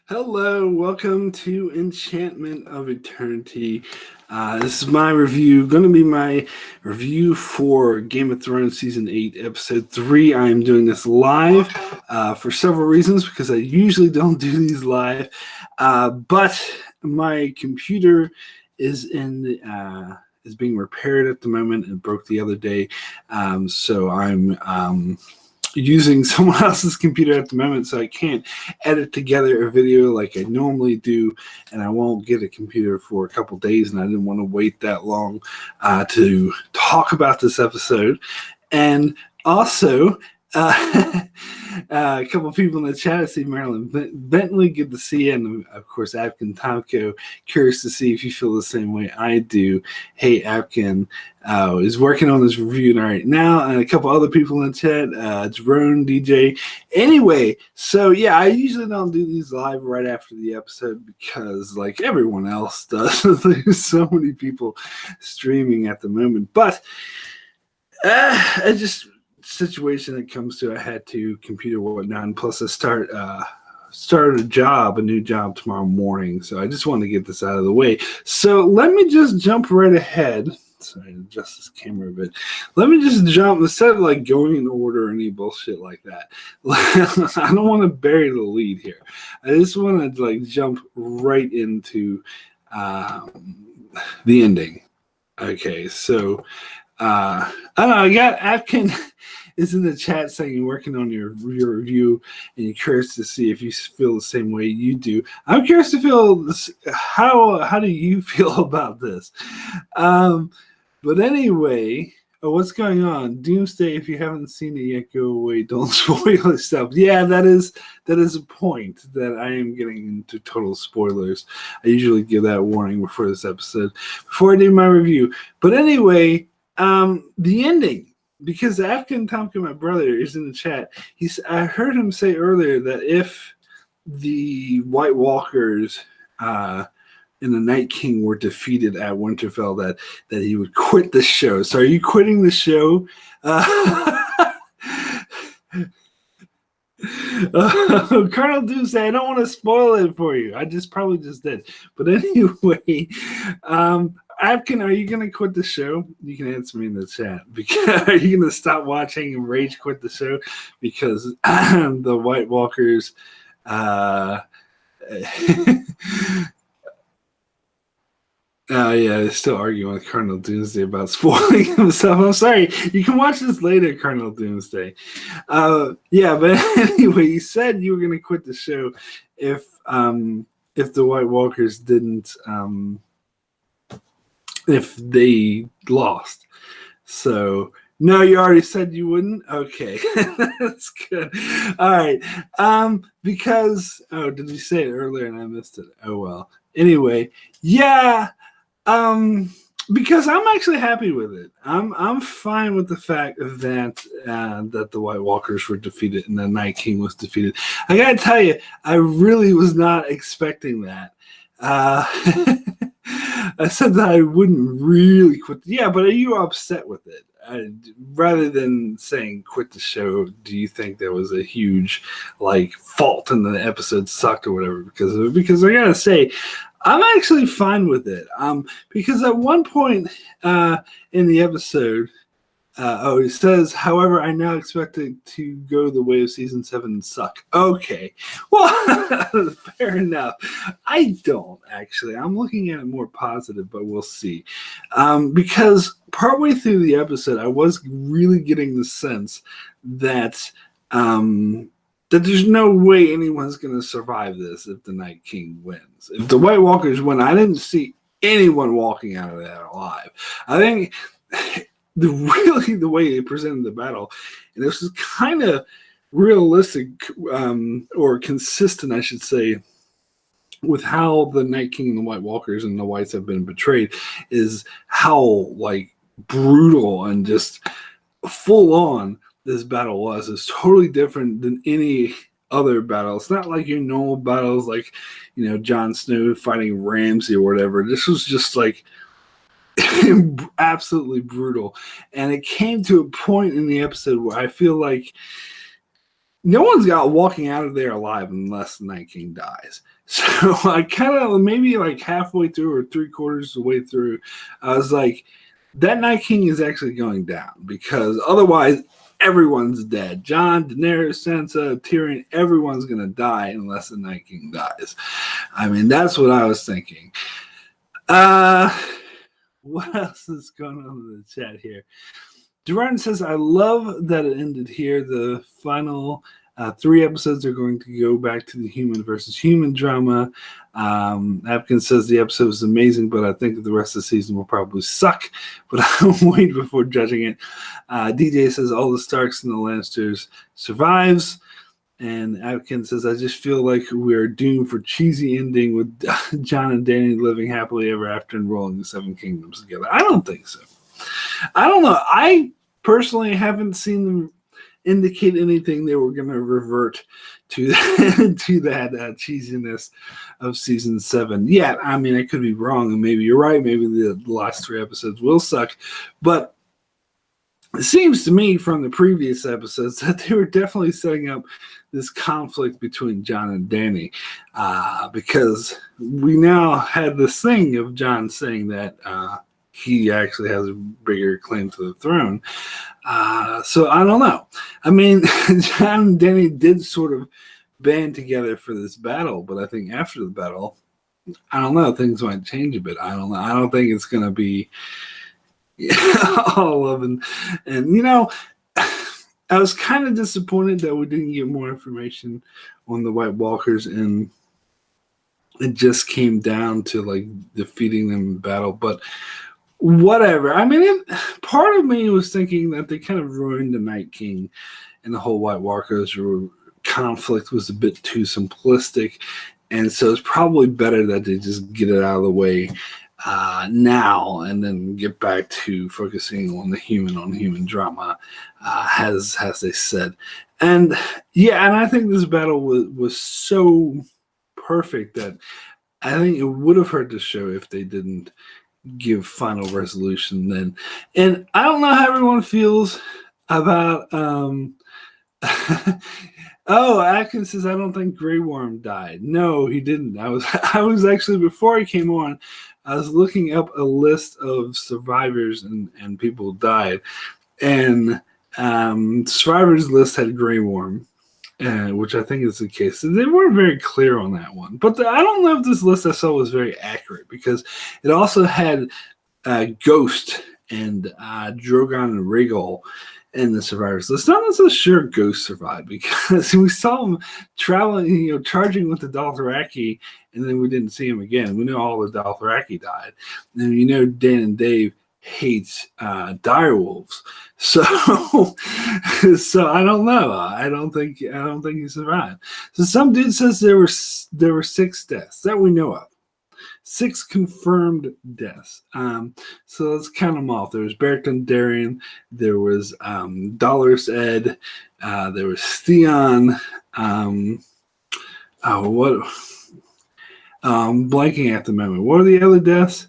Hello, welcome to Enchantment of Eternity. This is my review, going to be my review for Game of Thrones Season 8, Episode 3. I am doing this live for several reasons because I usually don't do these live, but my computer is is being repaired at the moment. It broke the other day, so I'm using someone else's computer at the moment, so I can't edit together a video like I normally do, and I won't get a computer for a couple days, and I didn't want to wait that long to talk about this episode. And also, a couple of people in the chat. I see Marilyn Bentley, good to see you, and of course Abkin Tomko. Curious to see if you feel the same way I do. Hey, Abkin is working on this review right now, and a couple other people in the chat. Jerome, DJ. Anyway, so yeah, I usually don't do these live right after the episode because, like everyone else does, there's so many people streaming at the moment. But I just situation that comes to I had to computer whatnot, and plus I started a new job tomorrow morning, so I just wanted to get this out of the way. So let me just jump right ahead. Sorry, adjust this camera a bit. Let me just jump instead of like going in order or any bullshit like that. I don't want to bury the lead here. I just want to like jump right into the ending. Okay, so I don't know. I got Atkin is in the chat saying you're working on your review and you're curious to see if you feel the same way you do. I'm curious to feel this, how do you feel about this? But anyway, what's going on? Doomsday, if you haven't seen it yet, go away. Don't spoil stuff. Yeah, that is a point that I am getting into total spoilers. I usually give that warning before this episode, before I do my review. But anyway, the ending. Because Afghan Tomka, my brother, is in the chat. I heard him say earlier that if the White Walkers and the Night King were defeated at Winterfell, that he would quit the show. So, are you quitting the show? Colonel Doomsday, I don't want to spoil it for you. I probably just did. But anyway, Abkin, are you going to quit the show? You can answer me in the chat. Because, are you going to stop watching and rage quit the show? Because the White Walkers... yeah, they're still arguing with Colonel Doomsday about spoiling himself. I'm sorry. You can watch this later, Colonel Doomsday. Yeah, but anyway, you said you were going to quit the show if the White Walkers didn't... if they lost. So, no, you already said you wouldn't? Okay. That's good. All right. Because, did you say it earlier and I missed it? Oh, well. Anyway, yeah. Because I'm actually happy with it. I'm fine with the fact that that the White Walkers were defeated and the Night King was defeated. I gotta tell you, I really was not expecting that. I said that I wouldn't really quit. Yeah, but are you upset with it? Rather than saying quit the show, do you think there was a huge fault and the episode sucked or whatever because of it? Because I gotta say, I'm actually fine with it. Because at one point in the episode, it says, however, I now expect it to go the way of season 7 and suck. Okay. Well, fair enough. I don't, actually. I'm looking at it more positive, but we'll see. Because partway through the episode, I was really getting the sense that there's no way anyone's going to survive this if the Night King wins. If the White Walkers win, I didn't see anyone walking out of that alive. I think... the way they presented the battle, and this is kind of realistic or consistent, I should say, with how the Night King and the White Walkers and the Whites have been betrayed, is how brutal and just full on this battle was. It's totally different than any other battle. It's not like your normal battles, like Jon Snow fighting Ramsay or whatever. This was just absolutely brutal, and it came to a point in the episode where I feel like no one's got walking out of there alive unless the Night King dies. So I kind of maybe like halfway through or 3/4 of the way through, I was like, that Night King is actually going down because otherwise everyone's dead. Jon, Daenerys, Sansa, Tyrion, everyone's going to die unless the Night King dies. I mean, that's what I was thinking. What else is going on in the chat here? Duran says, I love that it ended here. The final 3 episodes are going to go back to the human versus human drama. Apkins says the episode was amazing, but I think that the rest of the season will probably suck. But I'll wait before judging it. DJ says all the Starks and the Lannisters survives. And Apkins says, I just feel like we're doomed for cheesy ending with Jon and Dany living happily ever after and rolling the 7 kingdoms together. I don't think so. I don't know. I personally haven't seen them indicate anything they were going to revert to that cheesiness of season 7. Yeah, I mean, I could be wrong, and maybe you're right. Maybe the last 3 episodes will suck. But it seems to me from the previous episodes that they were definitely setting up this conflict between Jon and Dany because we now had this thing of Jon saying that he actually has a bigger claim to the throne. So I don't know. I mean, Jon and Dany did sort of band together for this battle, but I think after the battle, I don't know, things might change a bit. I don't know. I don't think it's going to be all of and you know, I was kind of disappointed that we didn't get more information on the White Walkers, and it just came down to like defeating them in battle. But whatever. I mean, part of me was thinking that they kind of ruined the Night King and the whole White Walkers conflict was a bit too simplistic, and so it's probably better that they just get it out of the way now and then get back to focusing on the human drama, as they said. And yeah, and I think this battle was so perfect that I think it would have hurt the show if they didn't give final resolution then. And I don't know how everyone feels about oh, Atkins says I don't think Grey Worm died. No, he didn't. I was actually, before I came on, I was looking up a list of survivors and people who died, and survivors list had Grey Worm, which I think is the case. They weren't very clear on that one, but I don't know if this list I saw was very accurate because it also had Ghost and Drogon and Rhaegal in the survivors list. Not so sure Ghost survived because we saw him traveling, charging with the Dothraki, and then we didn't see him again. We know all the Dothraki died, and Dan and Dave hates direwolves. So I don't know. I don't think he survived. So some dude says there were 6 deaths that we know of. 6 confirmed deaths. So let's count them off. There was Beric Dondarrion, there was Dolorous Ed, there was Theon. Blanking at the moment. What are the other deaths?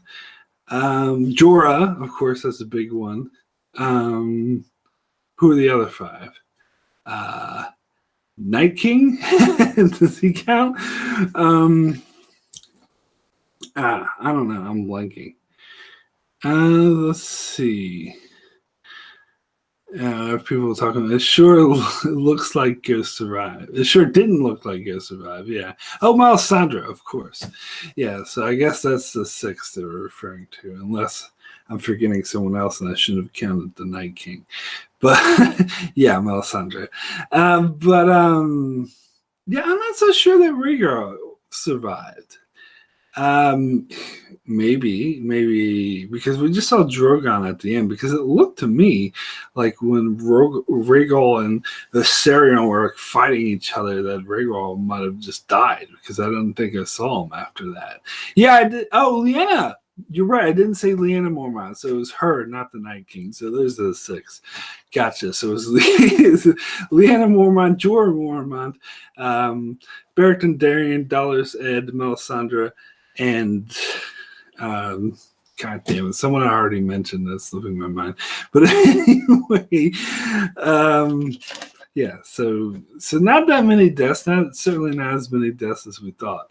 Jorah, of course, that's a big one. Who are the other 5? Night King? Does he count? I don't know. I'm blanking. Let's see. If people are talking, it sure looks like Ghost survived. It sure didn't look like Ghost survived. Yeah. Oh, Melisandre, of course. Yeah. So I guess that's the 6 they were referring to, unless I'm forgetting someone else and I shouldn't have counted the Night King. But yeah, Melisandre. Yeah, I'm not so sure that Rhaegar survived. Maybe because we just saw Drogon at the end, because it looked to me like when Rhaegal and Viserion were fighting each other that Rhaegal might have just died, because I don't think I saw him after that. Yeah, I did. Oh, Lyanna, you're right. I didn't say Lyanna Mormont, so it was her, not the Night King. So there's the 6. Gotcha. So it was Lyanna Mormont, Jorah Mormont, Beric Dondarrion, Dolorous Ed, Melisandre, and God damn it, someone I already mentioned that's slipping my mind. But anyway, Yeah, so not that many deaths, certainly not as many deaths as we thought.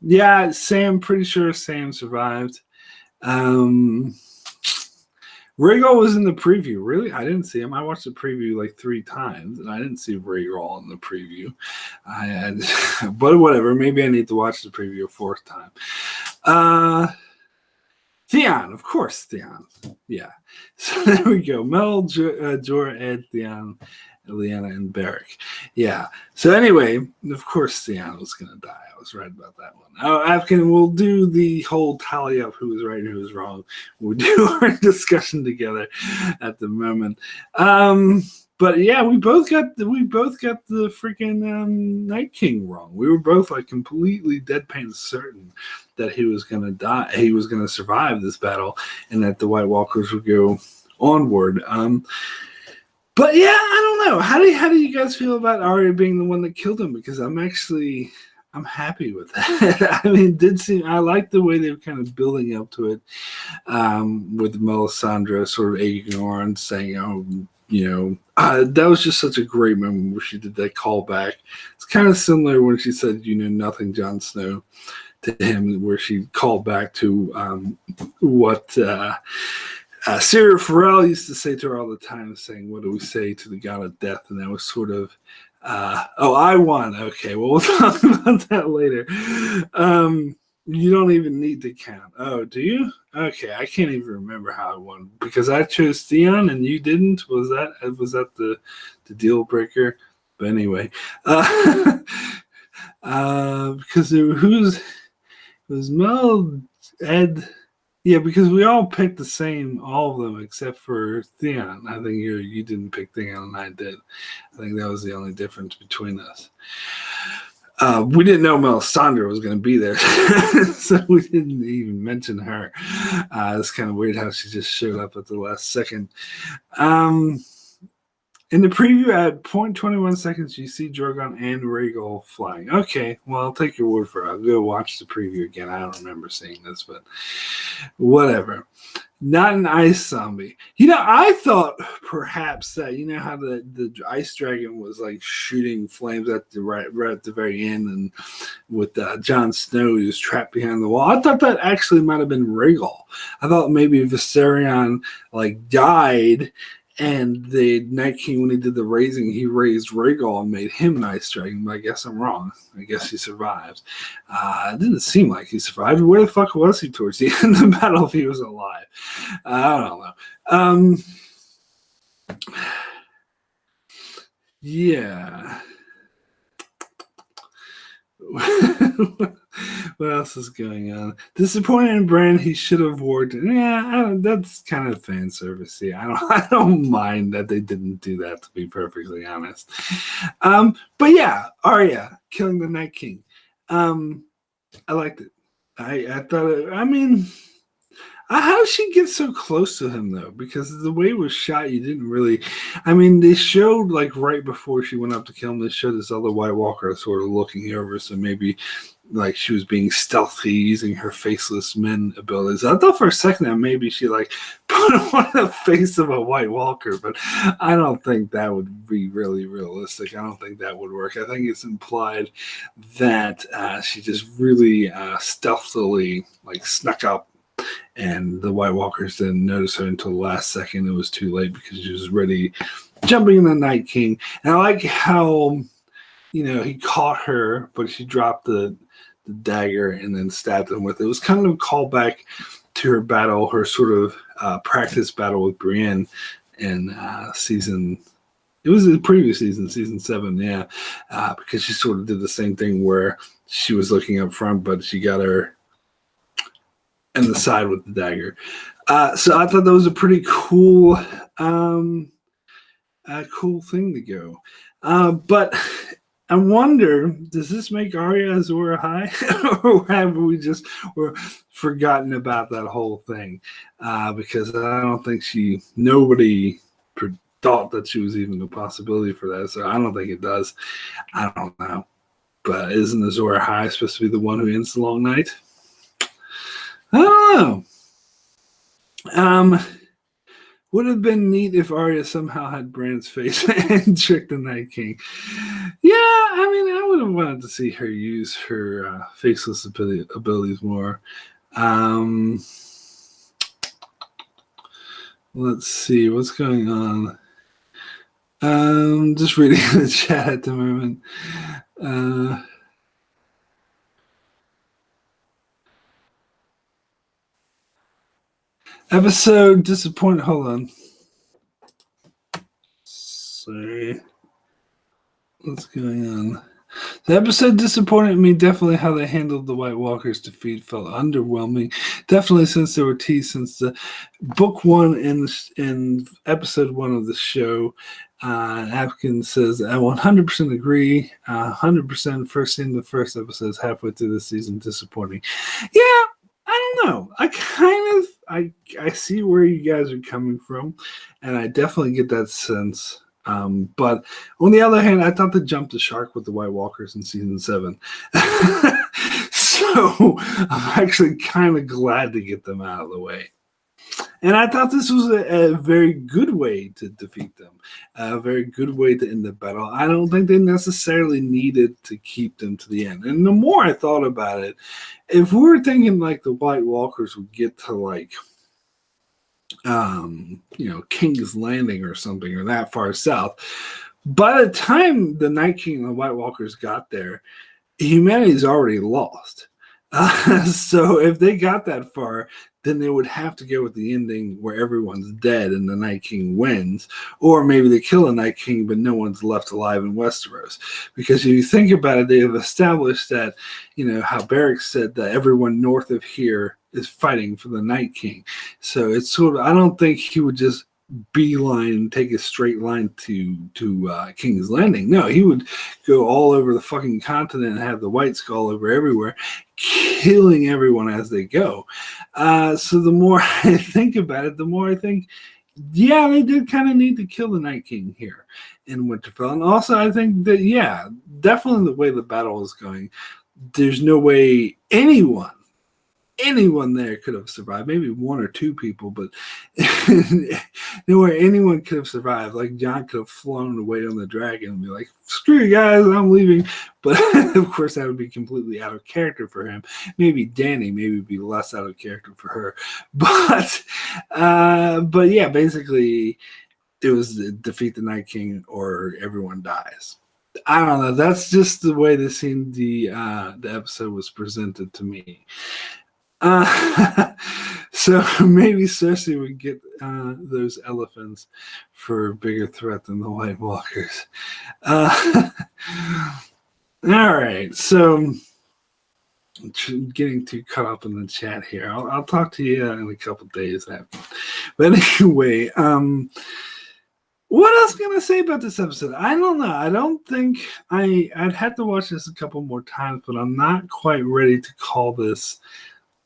Yeah, Sam, pretty sure Sam survived. Rhaegal was in the preview. Really? I didn't see him. I watched the preview like 3 times, and I didn't see Rhaegal in the preview. But whatever. Maybe I need to watch the preview a 4th time. Theon, of course, Theon. Yeah. So there we go. Mel, Jorah, Ed, Theon, Lyanna, and Beric. Yeah. So anyway, of course, Theon was going to die. I was right about that one. We'll do the whole tally up who was right and who was wrong. We'll do our discussion together at the moment. But yeah, we both got the freaking Night King wrong. We were both like completely deadpan certain that he was going to die. He was going to survive this battle, and that the White Walkers would go onward. But yeah, I don't know. How do you guys feel about Arya being the one that killed him? Because I'm happy with that. I mean, I like the way they were kind of building up to it, with Melisandre sort of ignoring, saying, "Oh, that was just such a great moment where she did that callback." It's kind of similar when she said, nothing, Jon Snow, to him, where she called back to what Syria Farrell used to say to her all the time, saying, "What do we say to the god of death?" And that was sort of, I won. Okay, well, we'll talk about that later. You don't even need to count. Oh, do you? Okay, I can't even remember how I won because I chose Theon and you didn't. Was that the deal breaker? But anyway, because it was Mel, Ed. Yeah, because we all picked the same, all of them except for Theon. I think you didn't pick Theon and I did. I think that was the only difference between us. We didn't know Melisandre was going to be there, so we didn't even mention her. It's kind of weird how she just showed up at the last second. In the preview at 0.21 seconds, you see Drogon and Rhaegal flying. Okay, well, I'll take your word for it. I'll go watch the preview again. I don't remember seeing this, but whatever. Not an ice zombie. I thought perhaps that, how the ice dragon was like shooting flames at right at the very end, and with Jon Snow, he was trapped behind the wall. I thought that actually might have been Rhaegal. I thought maybe Viserion died, and the Night King, when he did the raising, he raised Rhaegal and made him an ice dragon. But I guess I'm wrong. I guess he survived. It didn't seem like he survived. Where the fuck was he towards the end of the battle if he was alive? I don't know. Yeah. What else is going on? Disappointed in Bran. He should have worked. Yeah, that's kind of fan service. Yeah, I don't mind that they didn't do that, to be perfectly honest. But yeah, Arya killing the Night King. I liked it. I thought. How did she get so close to him, though? Because the way it was shot, you didn't really... they showed, right before she went up to kill him, they showed this other White Walker sort of looking over, so maybe, she was being stealthy using her faceless men abilities. I thought for a second that maybe she, put on the face of a White Walker, but I don't think that would be really realistic. I don't think that would work. I think it's implied that she just really stealthily, snuck up, and the White Walkers didn't notice her until the last second. It was too late because she was ready, jumping in the Night King. And I like how, he caught her, but she dropped the dagger and then stabbed him with it. It was kind of a callback to her battle, her sort of practice battle with Brienne in season. It was the previous season 7, yeah, because she sort of did the same thing where she was looking up front, but she got her and the side with the dagger. So I thought that was a pretty cool thing to go. But I wonder, does this make Arya Azor Ahai? Or have we just forgotten about that whole thing? Because I don't think nobody thought that she was even a possibility for that. So I don't think it does. I don't know. But isn't Azor Ahai supposed to be the one who ends the long night? I don't know. Would have been neat if Arya somehow had Bran's face and tricked the Night King. Yeah, I mean, I would have wanted to see her use her faceless abilities more. Um, let's see what's going on. Just reading the chat at the moment. Episode disappointed. Hold on. Sorry. What's going on? The episode disappointed me. Definitely how they handled the White Walkers' defeat felt underwhelming. Definitely since they were teased since the book one in episode one of the show. Atkins says, I 100% agree. 100% first scene the first episode is halfway through the season disappointing. Yeah, I don't know. I see where you guys are coming from, and I definitely get that sense. But on the other hand, I thought they jumped the shark with the White Walkers in season 7. So I'm actually kind of glad to get them out of the way. And I thought this was a very good way to defeat them, a very good way to end the battle. I don't think they necessarily needed to keep them to the end. And the more I thought about it, if we were thinking like the White Walkers would get to like, King's Landing or something, or that far south, by the time the Night King and the White Walkers got there, humanity's already lost. So if they got that far, then they would have to go with the ending where everyone's dead and the Night King wins, or maybe they kill the Night King but no one's left alive in Westeros. Because if you think about it, they have established that, how Beric said that everyone north of here is fighting for the Night King. So it's sort of, I don't think he would just beeline, take a straight line to King's Landing. No, he would go all over the fucking continent and have the White Skull over everywhere, killing everyone as they go. So the more I think about it, the more I think, yeah, they did kind of need to kill the Night King here in Winterfell. And also, I think that, yeah, definitely the way the battle is going, there's no way anyone there could have survived. Maybe one or two people, but nowhere anyone could have survived. Like Jon could have flown away on the dragon and be like, screw you guys, I'm leaving. But of course that would be completely out of character for him. Maybe Dany maybe be less out of character for her. But yeah, basically it was defeat the Night King or everyone dies. I don't know. That's just the way the scene, the episode was presented to me. So maybe Cersei would get those elephants for a bigger threat than the White Walkers. All right, so getting too caught up in the chat here. I'll talk to you in a couple days after. But anyway, what else can I say about this episode? I don't know. I don't think I'd have to watch this a couple more times, but I'm not quite ready to call this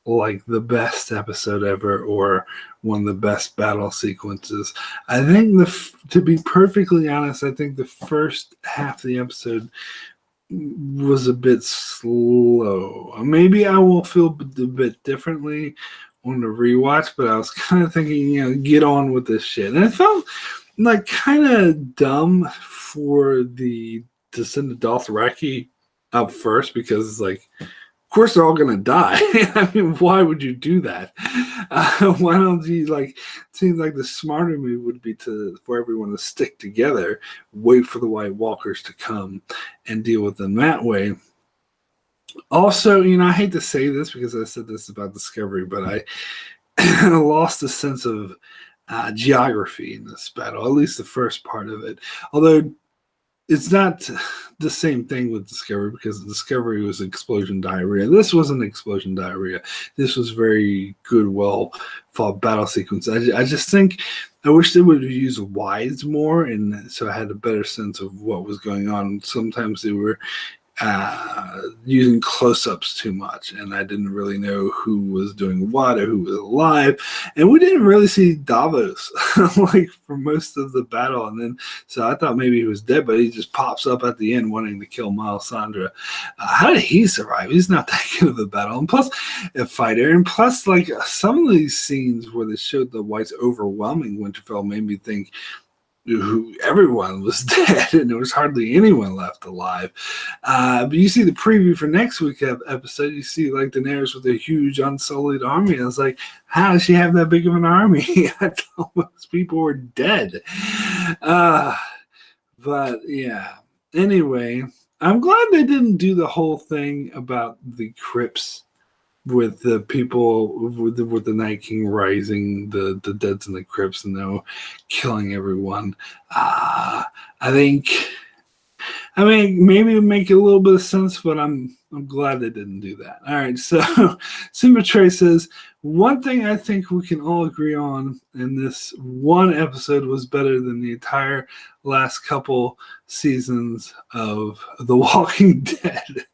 like the best episode ever or one of the best battle sequences. I think to be perfectly honest, I think the first half of the episode was a bit slow. Maybe I will feel a bit differently on the rewatch, but I was kind of thinking, get on with this shit. And it felt like kind of dumb for the Descendant Dothraki up first, because it's like, of course they're all gonna die. I mean, why would you do that? Why don't you seems like the smarter move would be for everyone to stick together, wait for the White Walkers to come and deal with them that way. Also, I hate to say this because I said this about Discovery, but I lost a sense of geography in this battle, at least the first part of it. Although it's not the same thing with Discovery, because Discovery was explosion diarrhea. This wasn't explosion diarrhea. This was very good, well fought battle sequence. I just think I wish they would have used wides more, and so I had a better sense of what was going on. Sometimes they were using close-ups too much, and I didn't really know who was doing what or who was alive, and we didn't really see Davos like for most of the battle, and then so I thought maybe he was dead, but he just pops up at the end wanting to kill Melisandre. How did he survive? He's not that good of a battle, and plus a fighter, and plus like some of these scenes where they showed the Whites overwhelming Winterfell made me think everyone was dead and there was hardly anyone left alive. But you see the preview for next week's episode, you see like Daenerys with a huge unsullied army. I was like, how does she have that big of an army? I thought most people were dead. But yeah. Anyway, I'm glad they didn't do the whole thing about the crypts with the people with the Night King rising, the deads in the crypts, and now killing everyone. I mean, maybe it would make a little bit of sense, but I'm glad they didn't do that. All right, so Simba Trey says, one thing I think we can all agree on in this one episode was better than the entire last couple seasons of The Walking Dead.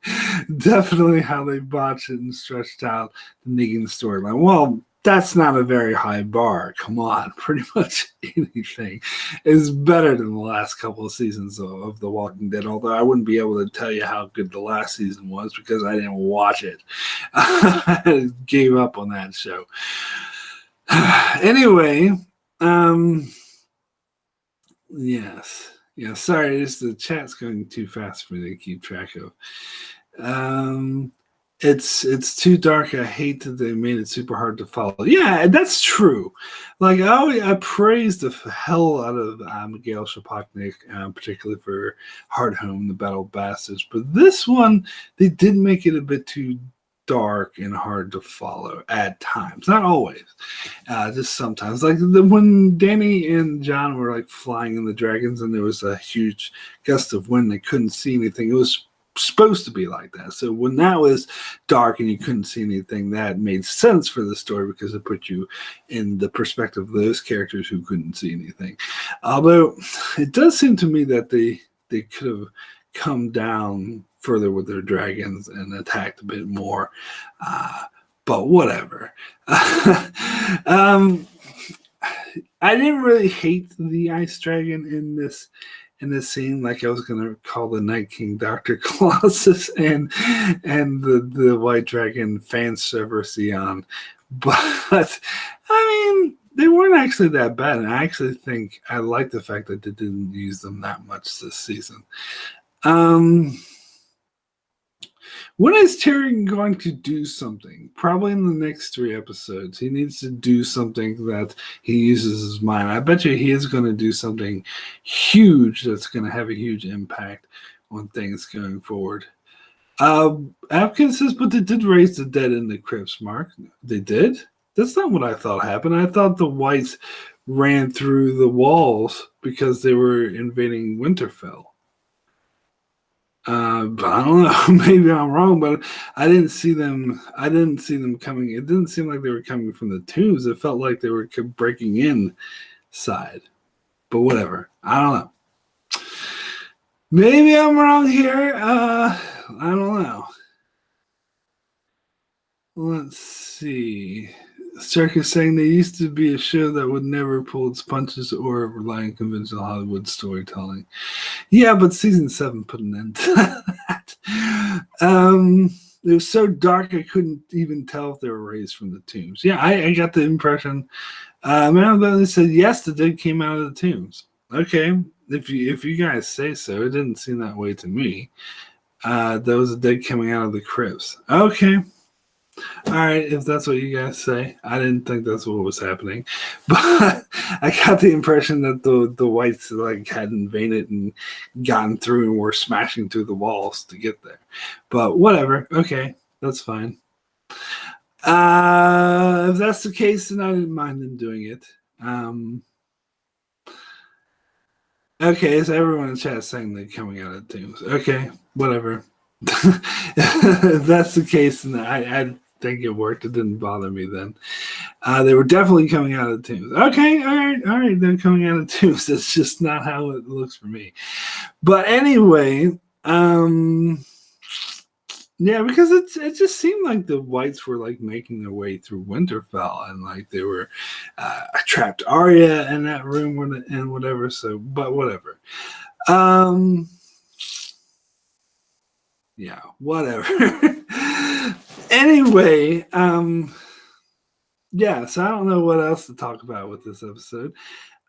Definitely how they botched it and stretched out the Negan storyline. Well, that's not a very high bar. Come on. Pretty much anything is better than the last couple of seasons of The Walking Dead, although I wouldn't be able to tell you how good the last season was because I didn't watch it. I gave up on that show. Anyway, yes. Yeah, sorry, the chat's going too fast for me to keep track of. It's too dark. I hate that they made it super hard to follow. Yeah, that's true. Like I praised the hell out of Miguel Sapochnik, particularly for Hardhome, the Battle of Bastards. But this one, they did make it a bit too dark and hard to follow at times. Not always, just sometimes. Like when Danny and John were like flying in the dragons, and there was a huge gust of wind, they couldn't see anything. It was supposed to be like that. So when that was dark and you couldn't see anything, that made sense for the story because it put you in the perspective of those characters who couldn't see anything. Although it does seem to me that they could have come down further with their dragons and attacked a bit more. But whatever. I didn't really hate the ice dragon in this scene, like I was gonna call the Night King Dr. Colossus and the White Dragon fan server Theon. But I mean, they weren't actually that bad, and I actually think I like the fact that they didn't use them that much this season. When is Tyrion going to do something? Probably in the next 3 episodes. He needs to do something that he uses his mind. I bet you he is going to do something huge that's going to have a huge impact on things going forward. Apkin says, but they did raise the dead in the crypts, Mark. They did? That's not what I thought happened. I thought the Whites ran through the walls because they were invading Winterfell. But I don't know. Maybe I'm wrong, but I didn't see them. Coming. It didn't seem like they were coming from the tombs. It felt like they were breaking inside. But whatever. I don't know. Maybe I'm wrong here. I don't know. Let's see. Stark is saying there used to be a show that would never pull its punches or rely on conventional Hollywood storytelling. Yeah, but season 7 put an end to that. It was so dark I couldn't even tell if they were raised from the tombs. Yeah, I got the impression. Man said yes, the dead came out of the tombs. Okay, if you guys say so, it didn't seem that way to me. There was a dead coming out of the crypts. Okay. All right, if that's what you guys say. I didn't think that's what was happening, but I got the impression that the Whites like had invaded and gotten through and were smashing through the walls to get there. But whatever. Okay, that's fine. If that's the case, then I didn't mind them doing it. Okay, so everyone in the chat is saying they're coming out of the tombs. Okay, whatever. If that's the case, then I think it worked. It didn't bother me then. They were definitely coming out of the tombs. Okay, all right. They're coming out of the tombs. That's just not how it looks for me. But anyway, Yeah, because it just seemed like the whites were like making their way through Winterfell, and like they were trapped Arya in that room and whatever. So, but whatever. Um, yeah, whatever. Anyway, yeah. So I don't know what else to talk about with this episode.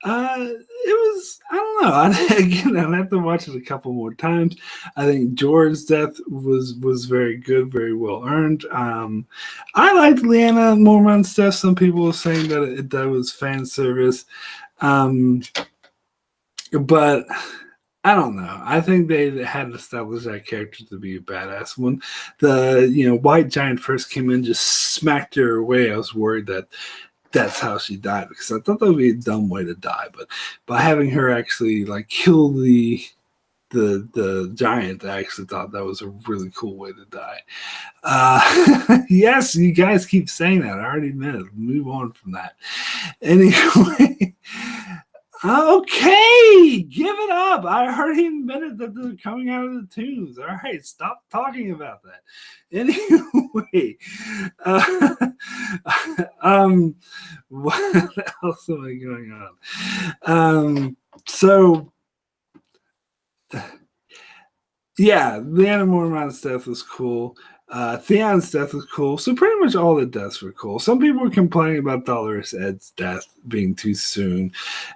It was, I don't know. Again, I'd have to watch it a couple more times. I think Jorah's death was very good, very well earned. I liked Lyanna Mormont's death. Some people were saying that was fan service, but I don't know. I think they had established that character to be a badass. When the White Giant first came in, just smacked her away, I was worried that that's how she died, because I thought that would be a dumb way to die. But by having her actually like kill the giant, I actually thought that was a really cool way to die. Yes, you guys keep saying that. I already meant it. Move on from that. Anyway. Okay, give it up. I already admitted that they're coming out of the tombs. All right, stop talking about that. Anyway, what else am I going on? So, yeah, the Mormont stuff was cool. Theon's death was cool. So pretty much all the deaths were cool. Some people were complaining about Dolorous Ed's death being too soon.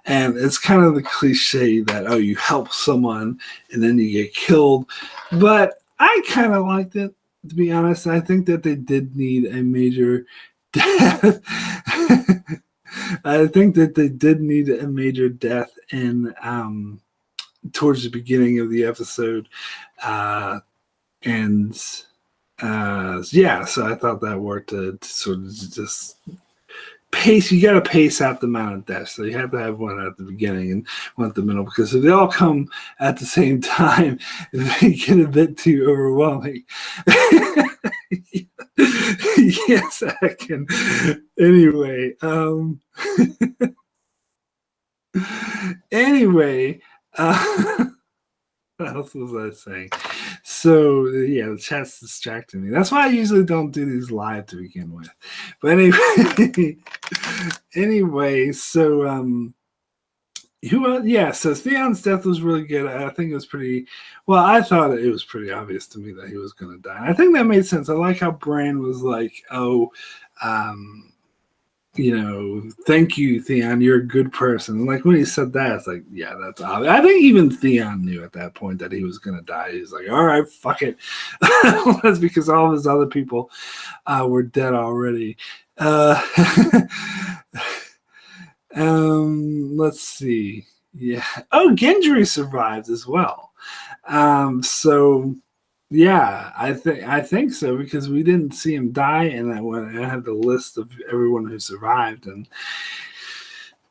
And it's kind of the cliche that, oh, you help someone and then you get killed. But I kind of liked it, to be honest. I think that they did need a major death. I think that they did need a major death in towards the beginning of the episode. Yeah, so I thought that worked to sort of just pace. You got to pace out the amount of deaths. So you have to have one at the beginning and one at the middle, because if they all come at the same time, they get a bit too overwhelming. Yes, I can. Anyway, anyway, what else was I saying? So yeah, the chat's distracting me. That's why I usually don't do these live to begin with. But anyway, so yeah, so Theon's death was really good. I think it was pretty well, I thought it was pretty obvious to me that he was gonna die. I think that made sense. I like how Bran was like, oh, thank you, Theon, you're a good person. And like when he said that, it's like, yeah, that's obvious. I think even Theon knew at that point that he was going to die. He's like, all right, fuck it. That's because all of his other people were dead already. Let's see. Yeah. Oh, Gendry survived as well. So yeah, I think so, because we didn't see him die, and I had the list of everyone who survived, and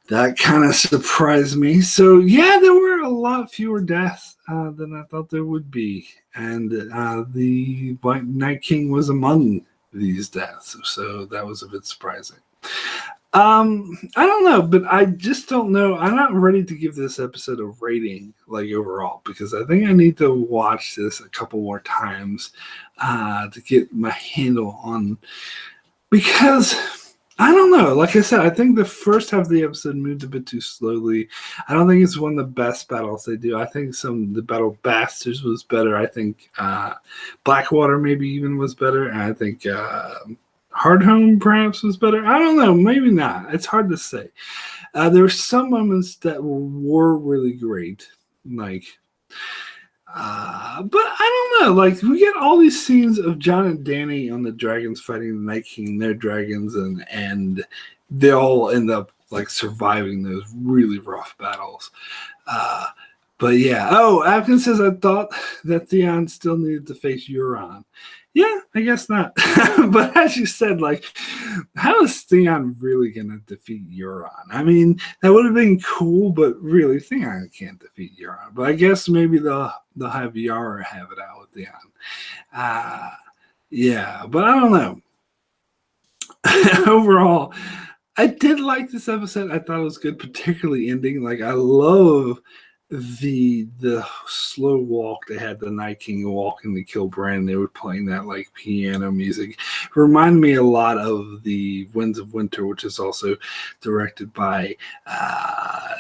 that kind of surprised me. So yeah, there were a lot fewer deaths than I thought there would be, and the White Night King was among these deaths, so that was a bit surprising. I don't know, but I just don't know. I'm not ready to give this episode a rating, like overall, because I think I need to watch this a couple more times to get my handle on. Because I don't know. Like I said, I think the first half of the episode moved a bit too slowly. I don't think it's one of the best battles they do. I think the Battle of Bastards was better. I think Blackwater maybe even was better. And I think Hardhome perhaps was better. I don't know. Maybe not. It's hard to say. There were some moments that were really great. Like, but I don't know. Like, we get all these scenes of Jon and Dany on the dragons fighting the Night King, their dragons, and they all end up like surviving those really rough battles. But yeah. Oh, Afghan says, I thought that Theon still needed to face Euron. Yeah, I guess not. But as you said, like, how is Theon really going to defeat Euron? I mean, that would have been cool, but really, Theon can't defeat Euron. But I guess maybe they'll have Yara have it out with Theon. Yeah, but I don't know. Overall, I did like this episode. I thought it was good, particularly ending. Like, I love the slow walk they had the Night King walking to kill Bran. They were playing that like piano music. It reminded me a lot of the Winds of Winter, which is also directed by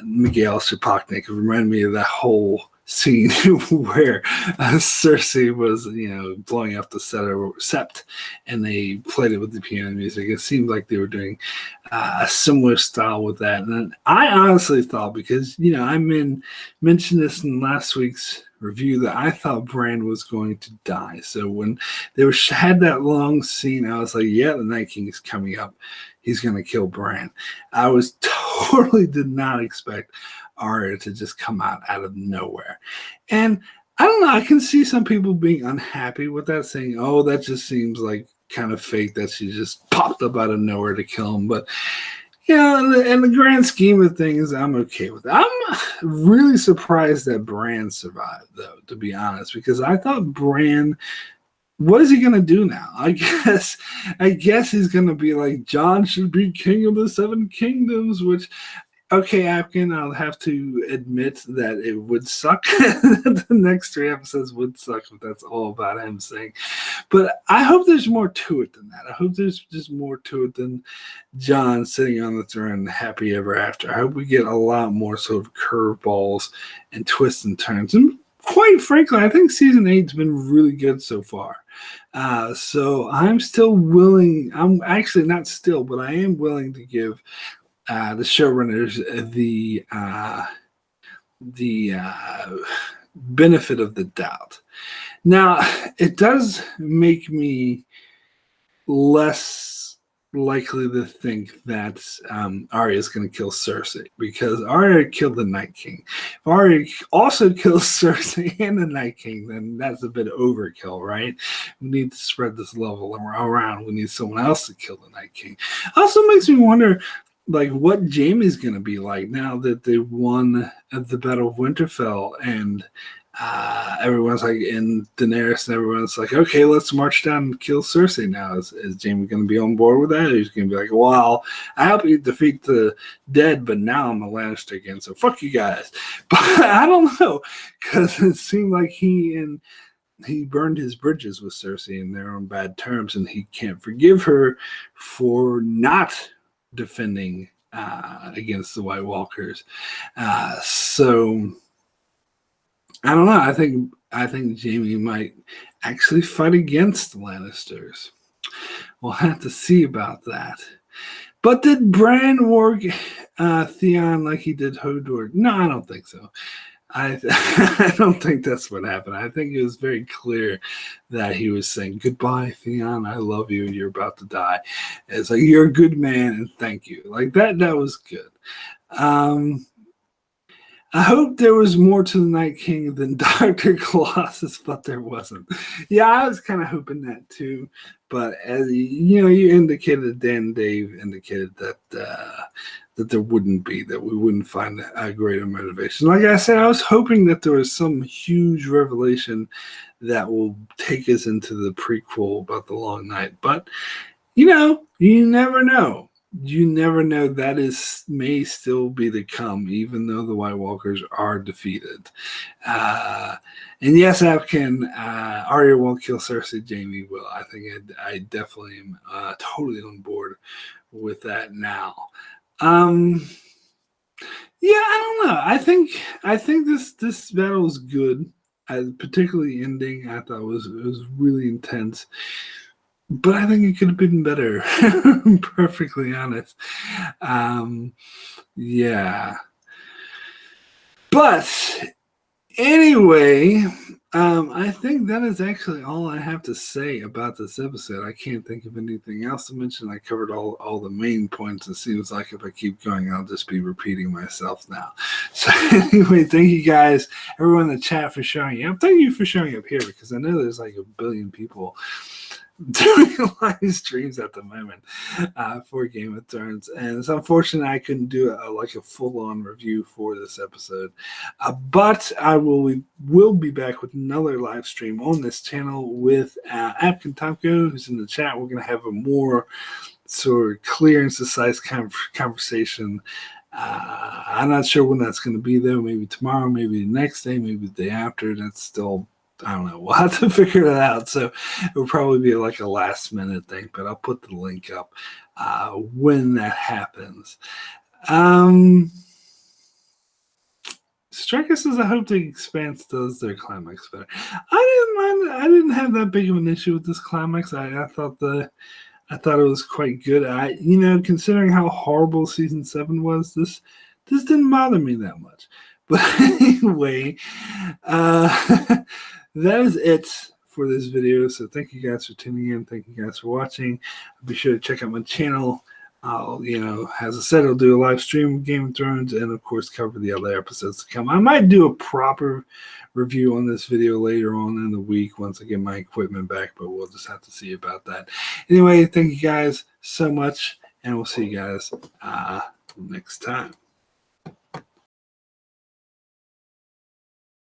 Miguel Sapochnik. It reminded me of that whole scene where Cersei was, blowing up the sept, and they played it with the piano music. It seemed like they were doing a similar style with that. And I honestly thought, because I mentioned this in last week's review, that I thought Bran was going to die. So when they had that long scene, I was like, yeah, the Night King is coming up. He's going to kill Bran. I was totally did not expect Arya to just come out of nowhere. And I don't know, I can see some people being unhappy with that, saying, oh, that just seems like kind of fake that she just popped up out of nowhere to kill him. But in the grand scheme of things, I'm okay with it. I'm really surprised that Bran survived, though, to be honest, because I thought Bran, what is he gonna do now? I guess he's gonna be like, Jon should be king of the Seven Kingdoms, which, okay, Afghan, I'll have to admit that it would suck. The next 3 episodes would suck if that's all about him saying. But I hope there's more to it than that. I hope there's just more to it than Jon sitting on the throne happy ever after. I hope we get a lot more sort of curveballs and twists and turns. And quite frankly, I think season 8's been really good so far. So I'm still willing. I'm actually not still, but I am willing to give the showrunners the benefit of the doubt. Now, it does make me less likely to think that Arya is going to kill Cersei, because Arya killed the Night King. If Arya also kills Cersei and the Night King, then that's a bit overkill, right? We need to spread this level around. We need someone else to kill the Night King. Also makes me wonder, like, what Jaime's going to be like now that they won at the Battle of Winterfell, and everyone's like, in Daenerys and everyone's like, okay, let's march down and kill Cersei now. Is Jaime going to be on board with that? Or he's going to be like, well, I helped you defeat the dead, but now I'm a Lannister again, so fuck you guys. But I don't know, because it seemed like he burned his bridges with Cersei, and they're on bad terms, and he can't forgive her for not defending against the White Walkers. So I don't know. I think Jaime might actually fight against the Lannisters. We'll have to see about that. But did Bran work Theon like he did Hodor? No, I don't think so. I don't think that's what happened. I think it was very clear that he was saying, goodbye, Theon, I love you, you're about to die. It's like, you're a good man, and thank you. Like, that was good. I hope there was more to the Night King than Dr. Colossus, but there wasn't. Yeah, I was kind of hoping that too. But as you indicated, Dan Dave indicated that there wouldn't be, that we wouldn't find a greater motivation. Like I said, I was hoping that there was some huge revelation that will take us into the prequel about the Long Night. But, you never know. You never know. That may still be to come, even though the White Walkers are defeated. And yes, Afghan, Arya won't kill Cersei, Jaime will. I think I definitely am totally on board with that now. Yeah, I don't know. I think this battle is good. Particularly ending, I thought it was really intense. But I think it could have been better. Perfectly honest. Yeah. But anyway, I think that is actually all I have to say about this episode. I can't think of anything else to mention. I covered all the main points. It seems like if I keep going, I'll just be repeating myself now. So anyway, thank you guys, everyone in the chat, for showing up. Thank you for showing up here, because I know there's like 1 billion people doing live streams at the moment for Game of Thrones, and it's unfortunate I couldn't do a full-on review for this episode, but I will be back with another live stream on this channel with Apkin Tomko, who's in the chat. We're going to have a more sort of clear and concise conversation I'm not sure when that's going to be, though. Maybe tomorrow, maybe the next day, maybe the day after. That's still, I don't know. We'll have to figure it out. So it'll probably be like a last minute thing, but I'll put the link up when that happens. Striker says, I hope the Expanse does their climax better. I didn't mind. I didn't have that big of an issue with this climax. I thought it was quite good. Considering how horrible season 7 was, this didn't bother me that much. But anyway, that is it for this video. So thank you guys for tuning in. Thank you guys for watching. Be sure to check out my channel. As I said, I'll do a live stream of Game of Thrones and, of course, cover the other episodes to come. I might do a proper review on this video later on in the week once I get my equipment back, but we'll just have to see about that. Anyway, thank you guys so much, and we'll see you guys next time.